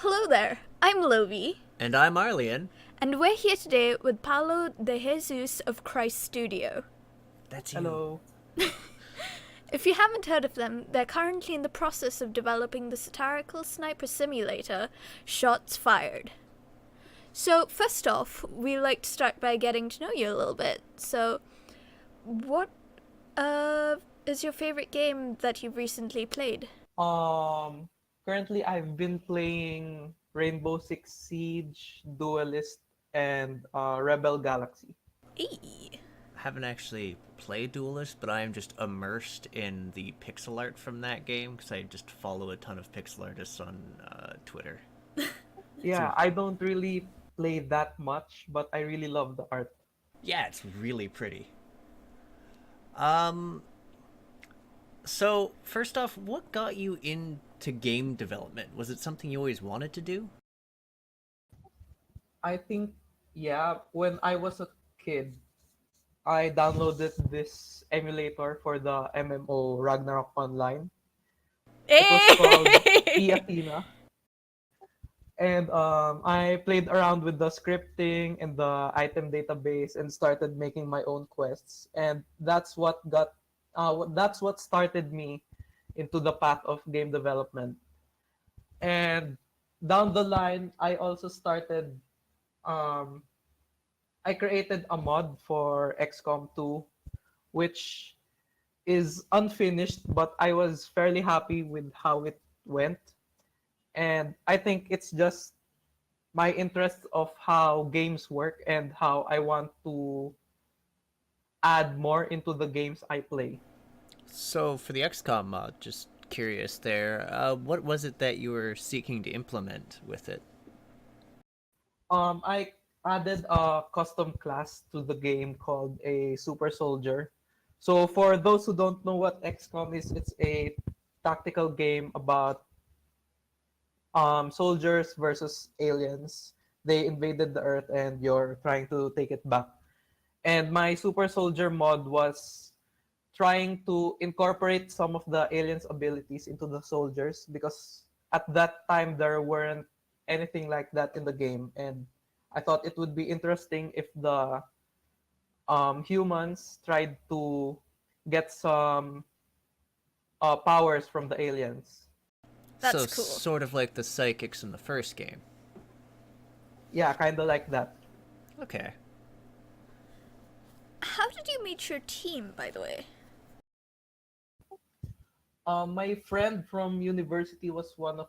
Hello there, I'm Lovi, And I'm Arlyeon. and we're here today with Paolo de Jesus of Chryse Studio. That's you. Hello. If you haven't heard of them, they're currently in the process of developing the satirical sniper simulator, Shots Fired. So, first off, we like to start by getting to know you a little bit. So, what is your favorite game that you've recently played? Um, Currently I've been playing Rainbow Six Siege, Duelist, and Rebel Galaxy. Eee. I haven't actually played Duelist, but I am just immersed in the pixel art from that game because I just follow a ton of pixel artists on Twitter. Yeah, I don't really play that much, but I really love the art. Yeah, it's really pretty. Um, so first off, what got you into game development? Was it something you always wanted to do? I think, yeah, when I was a kid, I downloaded this emulator for the MMO Ragnarok Online. It was called E Hey! Athena. And I played around with the scripting and the item database and started making my own quests. And that's what started me into the path of game development. And down the line, um, I created a mod for XCOM 2, which is unfinished, but I was fairly happy with how it went. And I think it's just my interest of how games work and how I want to add more into the games I play. So for the XCOM mod, just curious there, what was it that you were seeking to implement with it? I added a custom class to the game called a super soldier. So for those who don't know what XCOM is, it's a tactical game about soldiers versus aliens. They invaded the Earth and you're trying to take it back. And my super soldier mod was trying to incorporate some of the aliens' abilities into the soldiers because at that time there weren't anything like that in the game, and I thought it would be interesting if the humans tried to get some powers from the aliens. So That's cool. sort of like the psychics in the first game. Yeah, kind of like that. Okay. How did you meet your team, by the way? My friend from university was part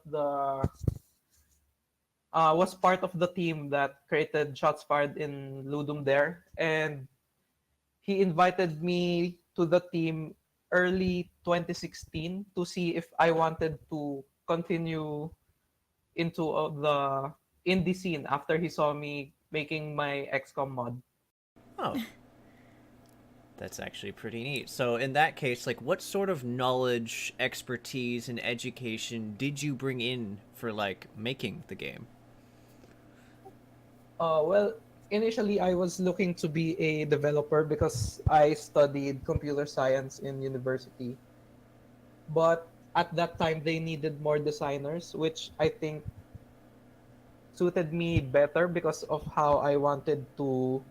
of the team that created Shots Fired in Ludum Dare, and he invited me to the team early 2016 to see if I wanted to continue into the indie scene after he saw me making my XCOM mod. Oh, that's actually pretty neat. So in that case, like what sort of knowledge, expertise, and education did you bring in for like making the game? Well, initially I was looking to be a developer because I studied computer science in university. But at that time, they needed more designers, which I think suited me better because of how I wanted to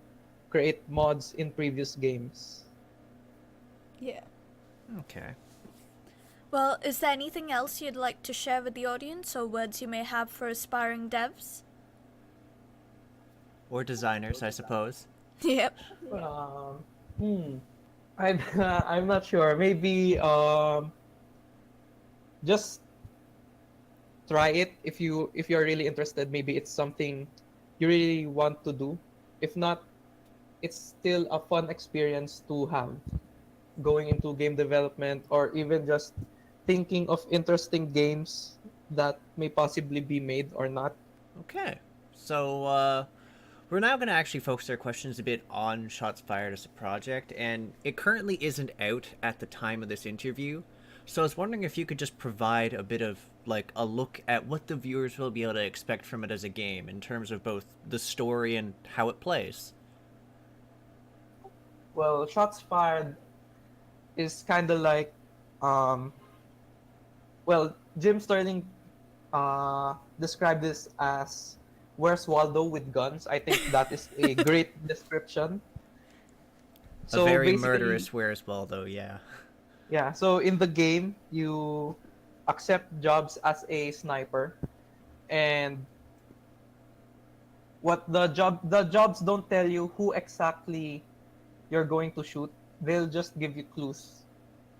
create mods in previous games. Yeah. Okay. Well, is there anything else you'd like to share with the audience or words you may have for aspiring devs? Or designers, I suppose. Yep. Um, hmm. I'm I'm not sure. Maybe just try it if you're really interested. Maybe it's something you really want to do. If not, it's still a fun experience to have going into game development or even just thinking of interesting games that may possibly be made or not. Okay. So we're now going to actually focus our questions a bit on Shots Fired as a project, and it currently isn't out at the time of this interview. So I was wondering if you could just provide a bit of like a look at what the viewers will be able to expect from it as a game in terms of both the story and how it plays. Well, Shots Fired is kind of like, um, well, Jim Sterling describe this as "Where's Waldo with guns?" I think that is a great description. A So very basically, murderous Where's Waldo, yeah. yeah. So in the game, you accept jobs as a sniper, and the jobs don't tell you who exactly you're going to shoot. They'll just give you clues.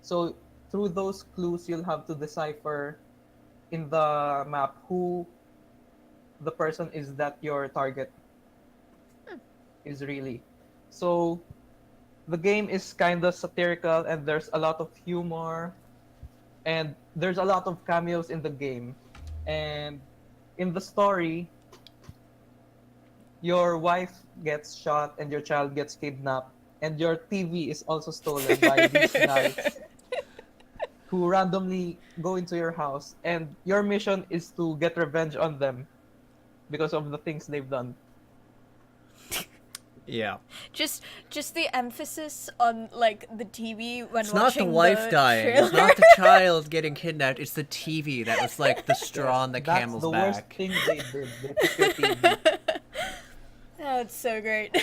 So through those clues, you'll have to decipher in the map who the person is that your target is really. So the game is kind of satirical, and there's a lot of humor, and there's a lot of cameos in the game. And in the story, your wife gets shot and your child gets kidnapped, and your TV is also stolen by these guys who randomly go into your house, and your mission is to get revenge on them because of the things they've done. Yeah. Just just the emphasis on like the TV when It's not the watching wife the dying, trailer. it's not the child getting kidnapped, it's the TV that was like the straw Yes, on the that's camel's the worst back. thing they did. They took your TV. That's so great.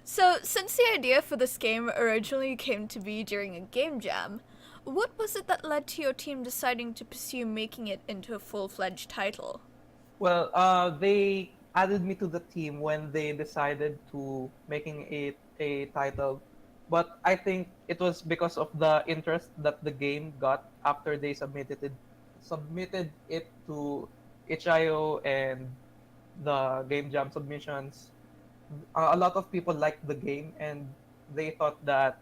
So, since the idea for this game originally came to be during a game jam, what was it that led to your team deciding to pursue making it into a full-fledged title? Well, they added me to the team when they decided to making it a title, but I think it was because of the interest that the game got after they submitted it to HIO and the game jam submissions. A lot of people liked the game, and they thought that,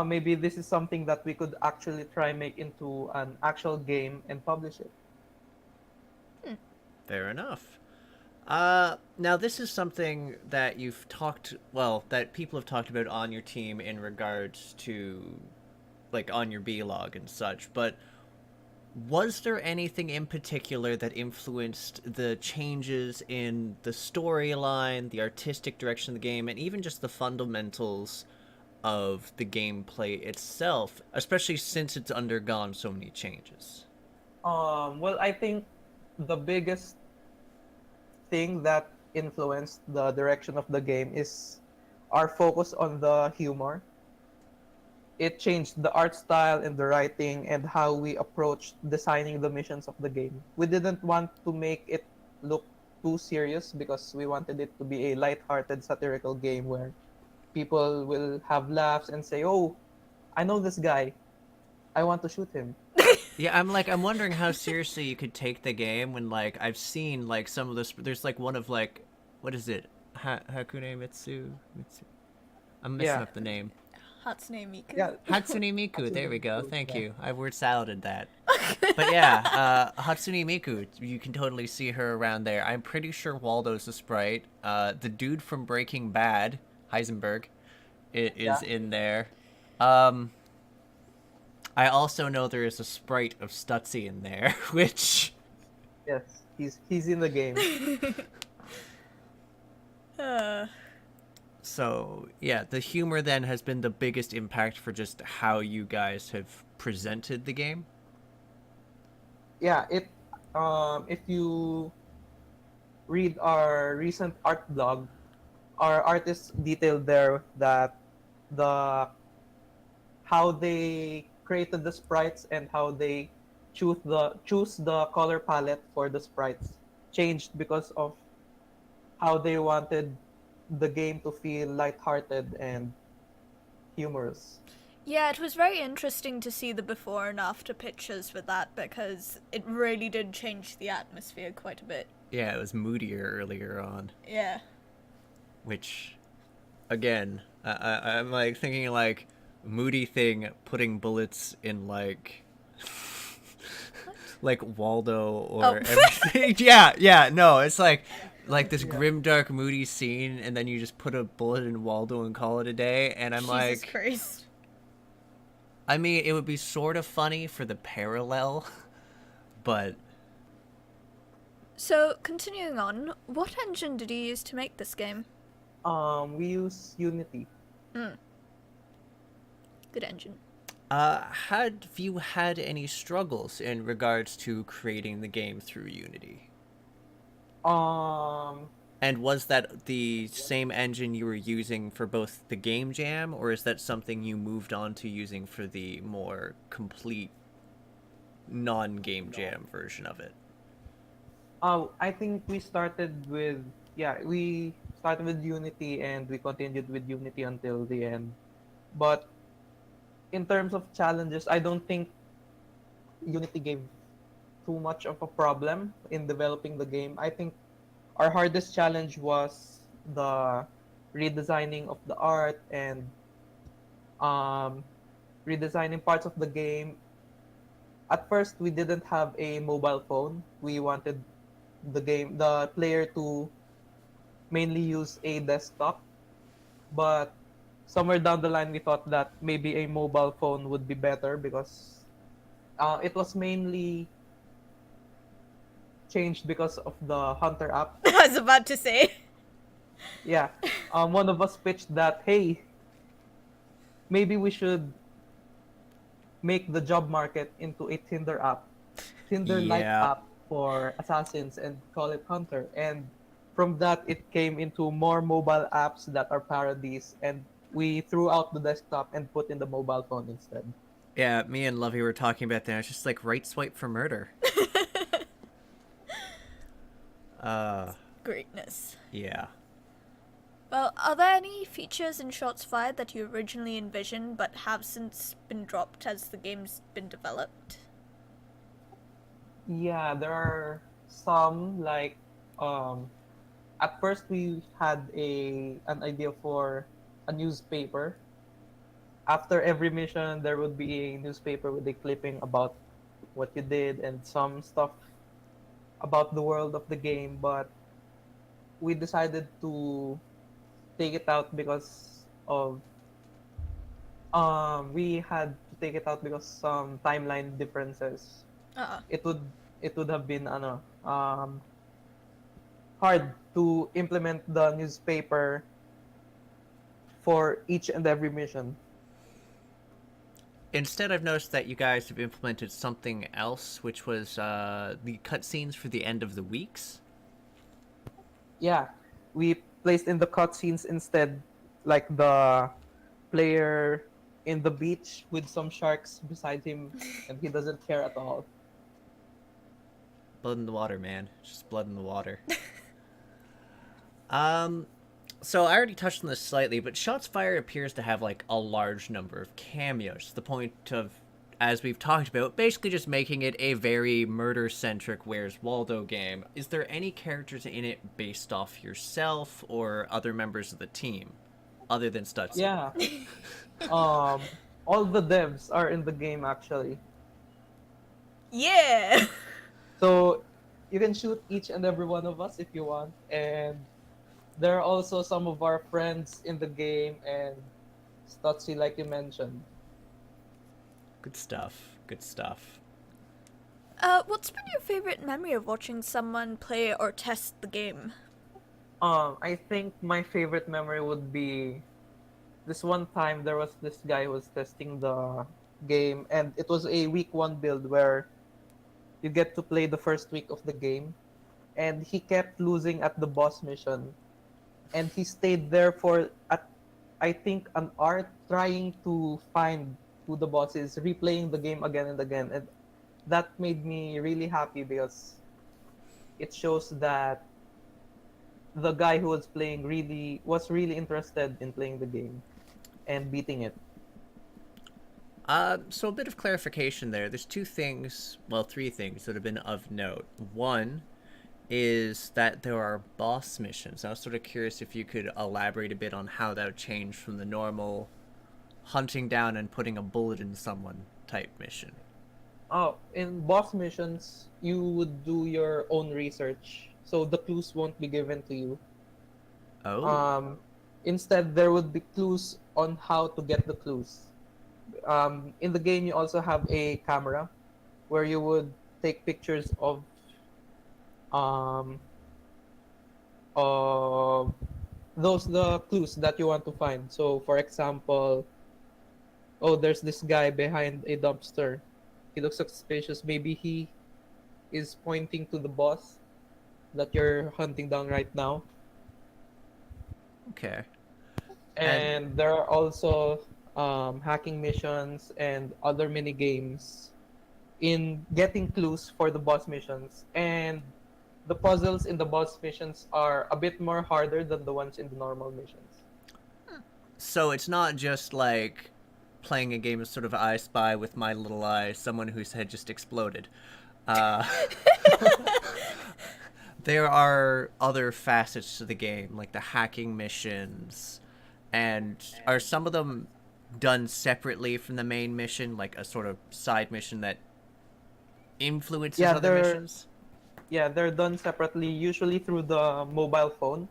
maybe this is something that we could actually try make into an actual game and publish it. Fair enough. Now this is something that you've talked, well, that people have talked about on your team in regards to, like, on your B log and such, but was there anything in particular that influenced the changes in the storyline, the artistic direction of the game, and even just the fundamentals of the gameplay itself, especially since it's undergone so many changes? Well, I think the biggest thing that influenced the direction of the game is our focus on the humor. It changed the art style and the writing and how we approached designing the missions of the game. We didn't want to make it look too serious because we wanted it to be a light-hearted satirical game where people will have laughs and say, "Oh, I know this guy. I want to shoot him." Yeah, I'm wondering how seriously you could take the game when, like, I've seen, like, some of this, there's, like, one of, like, what is it? Hakune Mitsu? I'm messing Yeah, up the name. Hatsune Miku? yeah. Hatsune Miku, there we go, Absolutely. thank Yeah. you. I word saladed that. But yeah, Hatsune Miku, you can totally see her around there. I'm pretty sure Waldo's a sprite. The dude from Breaking Bad, Heisenberg, Yeah. is in there. Um, I also know there is a sprite of Stutzy in there, which... Yes. He's in the game. Uh, So, yeah, the humor then has been the biggest impact for just how you guys have presented the game. Yeah, if you read our recent art blog, our artists detailed there that the how they created the sprites and how they choose the color palette for the sprites changed because of how they wanted the game to feel lighthearted and humorous. yeah, it was very interesting to see the before and after pictures with that because it really did change the atmosphere quite a bit. Yeah, it was moodier earlier on, Yeah. which, again, I'm like thinking like moody thing putting bullets in like like Waldo or Oh. everything. Yeah, no, it's like this grim dark moody scene and then you just put a bullet in Waldo and call it a day and I'm Jesus like Christ. I mean, it would be sort of funny for the parallel, but So, continuing on, what engine did you use to make this game? We use Unity. Good engine. Have you had any struggles in regards to creating the game through Unity? Um, And was that the same engine you were using for both the game jam, or is that something you moved on to using for the more complete non-game jam version of it? I think we started with Unity and we continued with Unity until the end. But in terms of challenges, I don't think Unity gave too much of a problem in developing the game. I think our hardest challenge was the redesigning of the art and um, redesigning parts of the game. At first, we didn't have a mobile phone. We wanted the player to mainly use a desktop, but somewhere down the line, we thought that maybe a mobile phone would be better because it was mainly changed because of the Hunter app. I was about to say. Yeah, one of us pitched that, hey, maybe we should make the job market into a Tinder app, Tinder-like Yeah. app for assassins and call it Hunter. And from that, it came into more mobile apps that are parodies, and we threw out the desktop and put in the mobile phone instead. Yeah, me and Lovi were talking about that. It's just like right swipe for murder. Uh, Greatness. yeah. Well, are there any features in Shots Fired that you originally envisioned but have since been dropped as the game's been developed? Yeah, there are some like at first we had a an idea for a newspaper. After every mission, there would be a newspaper with a clipping about what you did and some stuff about the world of the game. But we decided to take it out because of we had to take it out because some timeline differences. Uh, It would it would have been hard to implement the newspaper for each and every mission. Instead, I've noticed that you guys have implemented something else, which was the cutscenes for the end of the weeks. Yeah, we placed in the cutscenes instead, like the player in the beach with some sharks beside him, and he doesn't care at all. Blood in the water, man. It's just blood in the water. Um, so I already touched on this slightly, but Shots Fired appears to have like a large number of cameos. To the point of, as we've talked about, basically just making it a very murder-centric Where's Waldo game. Is there any characters in it based off yourself or other members of the team, other than Stutzy? Yeah, all the devs are in the game actually, yeah! so you can shoot each and every one of us if you want, and there are also some of our friends in the game and Stutzy, like you mentioned. Good stuff. Good stuff. What's been your favorite memory of watching someone play or test the game? I think my favorite memory would be this one time there was this guy who was testing the game, and it was a week one build where you get to play the first week of the game, and he kept losing at the boss mission, and he stayed there for at I think an hour trying to find who the boss is, replaying the game again and again, and that made me really happy because it shows that the guy who was playing really interested in playing the game and beating it. So a bit of clarification there. There's two things, well, three things that have been of note. One is that there are boss missions. I was sort of curious if you could elaborate a bit on how that would change from the normal hunting down and putting a bullet in someone type mission. Oh, in boss missions, you would do your own research, so the clues won't be given to you. Oh, Um, Instead, there would be clues on how to get the clues. In the game, you also have a camera where you would take pictures um, of the clues that you want to find. So, for example, oh, there's this guy behind a dumpster. He looks suspicious. Maybe he is pointing to the boss that you're hunting down right now. Okay. And And there are also hacking missions and other mini games in getting clues for the boss missions. And the puzzles in the boss missions are a bit more harder than the ones in the normal missions. so it's not just like playing a game of sort of I Spy with my little eye, someone whose head just exploded. Uh, there are other facets to the game, like the hacking missions, and are some of them done separately from the main mission, like a sort of side mission that influences Yeah, other they're missions? yeah, they're done separately, usually through the mobile phone.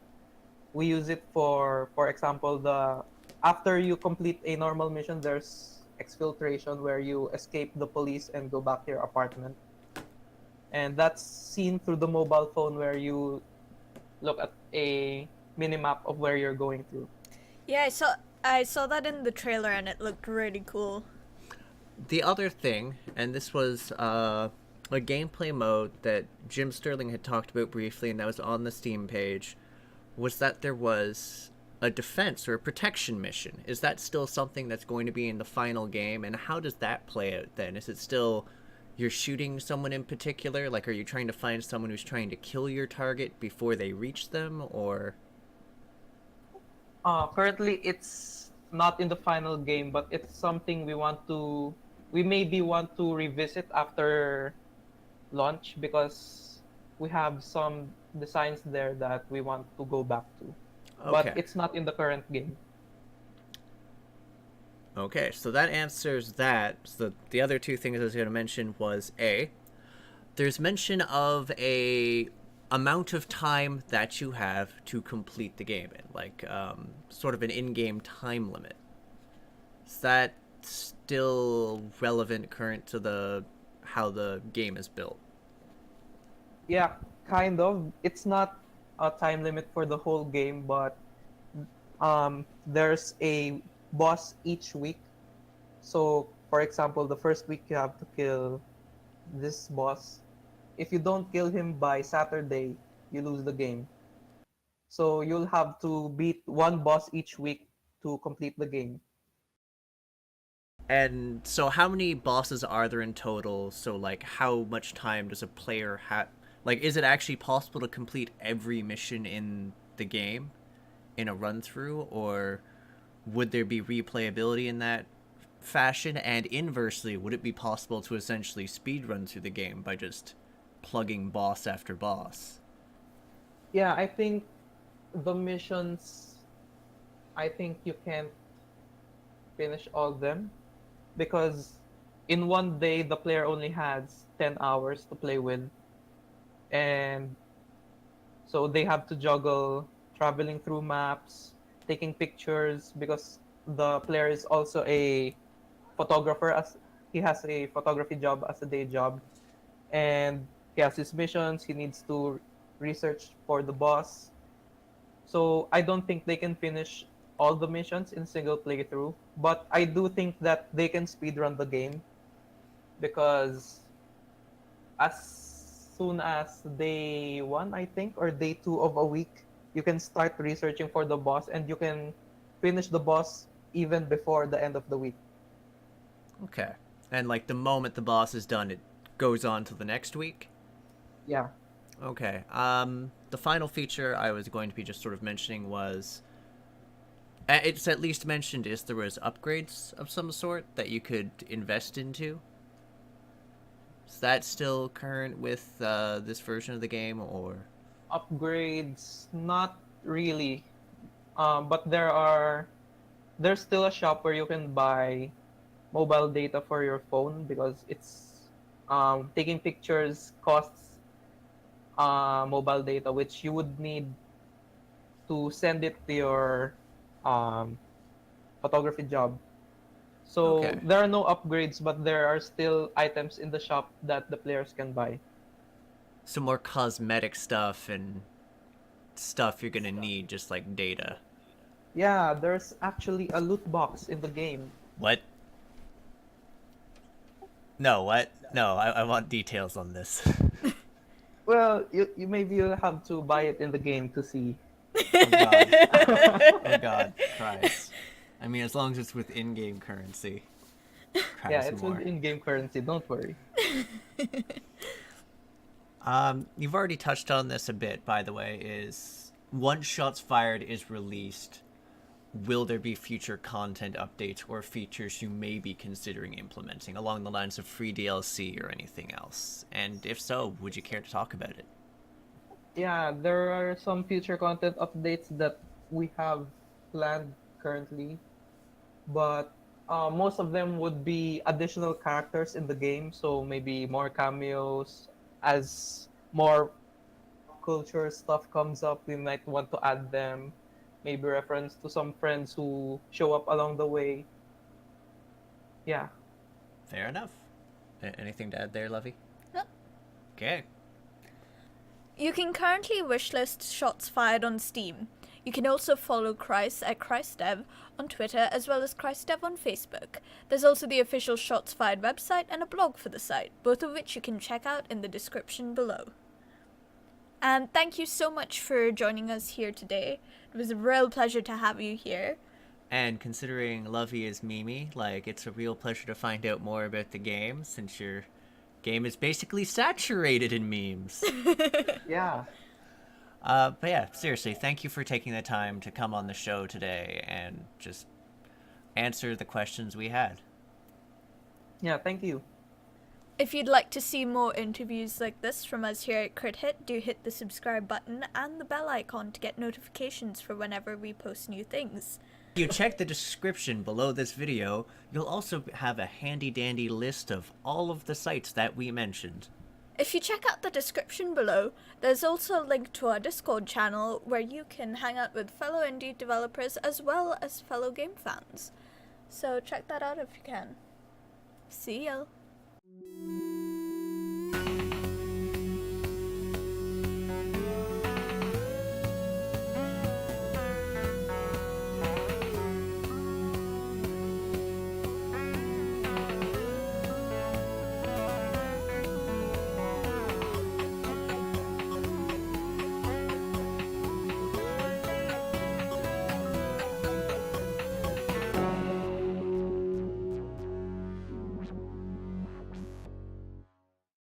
We use it for example, the after you complete a normal mission, there's exfiltration where you escape the police and go back to your apartment. And that's seen through the mobile phone where you look at a mini map of where you're going through. Yeah, I saw that in the trailer and it looked really cool. The other thing, and this was a gameplay mode that Jim Sterling had talked about briefly, and that was on the Steam page, was that there was a defense or a protection mission. Is that still something that's going to be in the final game, and how does that play out then? Is it still you're shooting someone in particular? Like, are you trying to find someone who's trying to kill your target before they reach them, or Currently, it's not in the final game, but it's something we maybe want to revisit after launch because we have some designs there that we want to go back to. But okay? it's not in the current game. Okay, so that answers that. So the other two things I was going to mention was A, there's mention of a amount of time that you have to complete the game in, like sort of an in-game time limit. Is that still relevant current to the how the game is built? Yeah, kind of. It's not a time limit for the whole game, but there's a boss each week. So, for example, the first week you have to kill this boss. If you don't kill him by Saturday, you lose the game. So you'll have to beat one boss each week to complete the game. And so how many bosses are there in total? So like how much time does a player have, like is it actually possible to complete every mission in the game in a run through, or would there be replayability in that fashion? And inversely, would it be possible to essentially speed run through the game by just plugging boss after boss? Yeah, I think the missions, I think you can't finish all of them because in one day the player only has 10 hours to play with. And so they have to juggle traveling through maps, taking pictures because the player is also a photographer as he has a photography job as a day job, and he has his missions. He needs to research for the boss. So I don't think they can finish all the missions in single playthrough, but I do think that they can speedrun the game because as soon as day one, I think, or day two of a week, you can start researching for the boss and you can finish the boss even before the end of the week. Okay. And like the moment the boss is done, it goes on to the next week? Yeah. Okay. The final feature I was going to be just sort of mentioning was it's at least mentioned is there was upgrades of some sort that you could invest into. Is that still current with this version of the game, or Upgrades, not really. But there's still a shop where you can buy mobile data for your phone because it's taking pictures costs mobile data, which you would need to send it to your um, photography job. So okay? there are no upgrades, but there are still items in the shop that the players can buy. Some more cosmetic stuff and stuff you're gonna need, just like data. Yeah, there's actually a loot box in the game. What? No, what? No, I want details on this. Well, you maybe you'll have to buy it in the game to see. Oh god. Oh god. Christ. I mean, as long as it's with in-game currency. Yeah, Christ it's with more. in-game currency. Don't worry. You've already touched on this a bit, by the way, is once Shots Fired is released, will there be future content updates or features you may be considering implementing along the lines of free DLC or anything else? And if so, would you care to talk about it? Yeah, there are some future content updates that we have planned currently, but most of them would be additional characters in the game. So maybe more cameos. As more pop culture stuff comes up, we might want to add them. Maybe reference to some friends who show up along the way. Yeah. Fair enough. Anything to add there, Lovi? No. Okay. You can currently wishlist Shots Fired on Steam. You can also follow Chryse at ChryseDev on Twitter as well as ChryseDev on Facebook. There's also the official Shots Fired website and a blog for the site, both of which you can check out in the description below. And thank you so much for joining us here today. It was a real pleasure to have you here. And considering Lovi is Mimi, like, it's a real pleasure to find out more about the game, since your game is basically saturated in memes. Yeah. But yeah, seriously, thank you for taking the time to come on the show today and just answer the questions we had. Yeah, thank you. If you'd like to see more interviews like this from us here at Crit Hit, do hit the subscribe button and the bell icon to get notifications for whenever we post new things. If you check the description below this video, you'll also have a handy-dandy list of all of the sites that we mentioned. If you check out the description below, there's also a link to our Discord channel where you can hang out with fellow indie developers as well as fellow game fans. So check that out if you can. See ya!